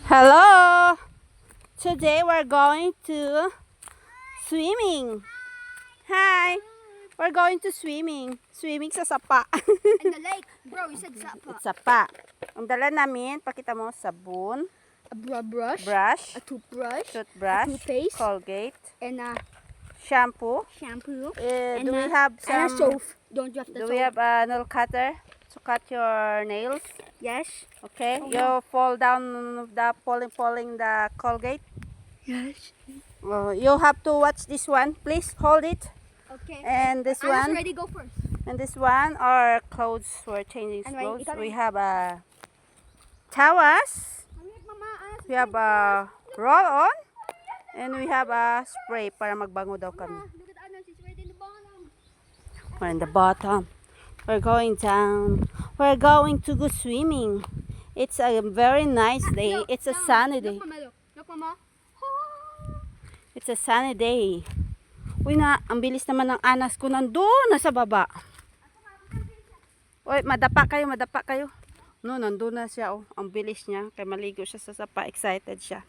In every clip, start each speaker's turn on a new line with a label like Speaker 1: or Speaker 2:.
Speaker 1: Hello! Today we're going to swimming. Hi! We're going to swimming. Swimming sa sapa.
Speaker 2: In the lake. Bro, you said sapa.
Speaker 1: It's sapa. Ang dala namin, pakita mo, sabon,
Speaker 2: A brush.
Speaker 1: brush,
Speaker 2: A toothbrush.
Speaker 1: toothbrush,
Speaker 2: A toothpaste.
Speaker 1: Colgate,
Speaker 2: And a
Speaker 1: shampoo.
Speaker 2: shampoo.
Speaker 1: Do we have
Speaker 2: And a
Speaker 1: some?
Speaker 2: soap. Don't you have the
Speaker 1: Do
Speaker 2: soap?
Speaker 1: we have a nail cutter to cut your nails?
Speaker 2: Yes.
Speaker 1: Okay.
Speaker 2: Oh,
Speaker 1: You fall down the pulling the Colgate.
Speaker 2: Yes.
Speaker 1: You have to watch this one. Please hold it.
Speaker 2: Okay.
Speaker 1: And this
Speaker 2: Anna's
Speaker 1: one.
Speaker 2: ready, go first.
Speaker 1: And this one, our clothes, we're changing
Speaker 2: And
Speaker 1: clothes.
Speaker 2: ikaw
Speaker 1: We
Speaker 2: rin.
Speaker 1: have a tawas, we have a roll-on, and we have a spray para magbango daw kami.
Speaker 2: Look at Anna, she's ready in the bottom.
Speaker 1: We're in the bottom. We're going down. We're going to go swimming. It's a very nice day.
Speaker 2: Look,
Speaker 1: It's a
Speaker 2: down.
Speaker 1: sunny day.
Speaker 2: Look, Mama, look. Look, Mama.
Speaker 1: It's a sunny day. Uy na, ang bilis naman ng anas ko nandun, nasa baba. Uy, madapa kayo. No, nandun na siya, oh. Ang bilis niya, kaya maligo siya sa sapa, excited siya.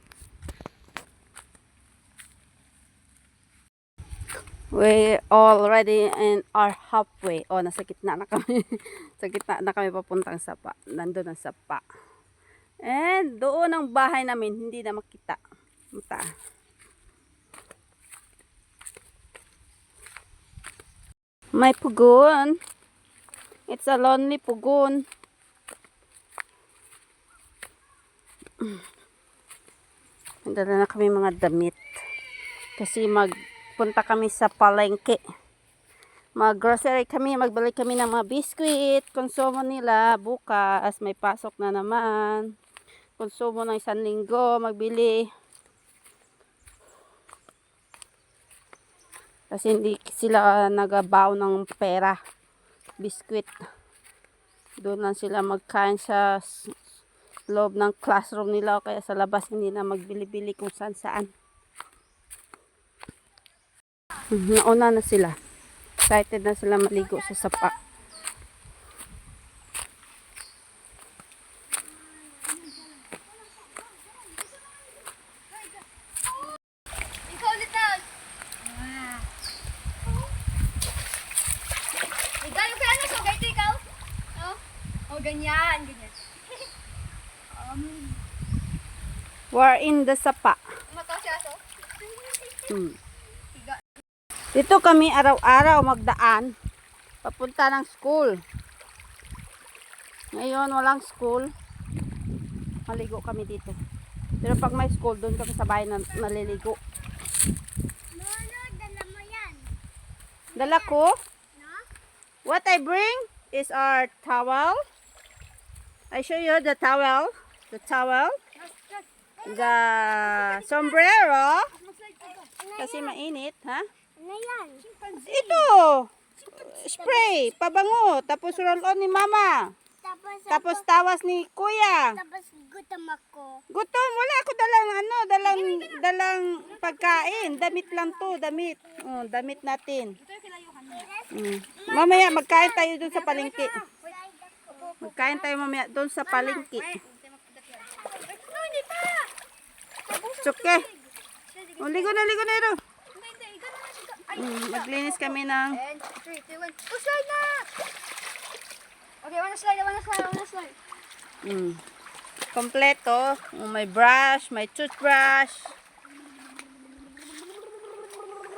Speaker 1: We already in our halfway. Oh, nasa gitna na kami. Sa gitna na kami papuntang sapa. Nandun ang sapa. And doon ang bahay namin, hindi na makita. Mata. May pugon. It's a lonely pugon. Dala na kami mga damit. Kasi magpunta kami sa palengke. Mag-grocery kami, magbalik kami ng mga biskuit. Konsumo nila bukas. May pasok na naman. Konsumo ng 1 linggo, magbili. Kasi hindi sila nagabaw ng pera. Biskuit. Doon lang sila magkain sa loob ng classroom nila o kaya sa labas hindi na magbili-bili kung saan-saan. Nauna na sila. Excited na sila maligo sa sapa.
Speaker 2: Ikaw ulit na. Ikaw yung kaya so ganito ikaw. Oh, ganyan.
Speaker 1: We're in the sapa.
Speaker 2: Mataw siya so.
Speaker 1: Dito kami araw-araw magdaan. Papunta ng school. Ngayon walang school. Maligo kami dito. Pero pag may school, doon kami sa bahay na naliligo.
Speaker 2: Lolo, dala mo yan.
Speaker 1: Dala ko.
Speaker 2: No?
Speaker 1: What I bring is our towel. I show you the towel. The towel. The sombrero. Kasi mainit, ha?
Speaker 2: Ano yan?
Speaker 1: Ito. Spray, pabango. Tapos roll-on ni mama. Tapos tawas ni kuya.
Speaker 2: Tapos gutom ako.
Speaker 1: Gutom, wala ako dalang pagkain. Damit lang to, damit. Oh, damit natin. Mamaya magkain tayo doon sa palengke. Magkain tayo mamaya doon sa palengke.
Speaker 2: No, hindi pa.
Speaker 1: It's okay. Oh, ligo na ito.
Speaker 2: Hindi.
Speaker 1: Maglinis kami ng...
Speaker 2: And 3, 2, 1. Oh, slide na! Okay, wanna slide.
Speaker 1: Kompleto. Oh, may brush, may toothbrush.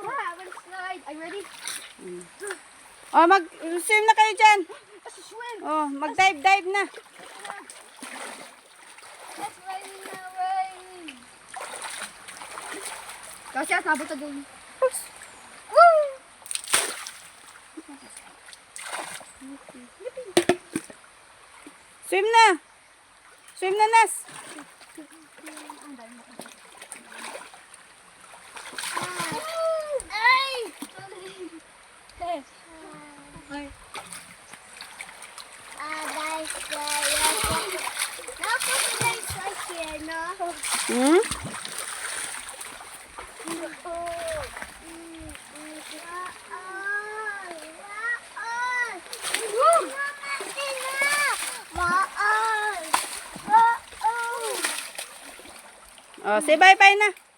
Speaker 2: I wanna slide. Are you ready?
Speaker 1: Oh, mag-swim na kayo dyan.
Speaker 2: Let's swim.
Speaker 1: Oh, mag-dive na.
Speaker 2: Let's ride in the rain. Kasi at nabot na doon. Woo!
Speaker 1: Swim na. Swim na, Nas.
Speaker 2: Ay!
Speaker 1: Hmm? Oh, say bye-bye na.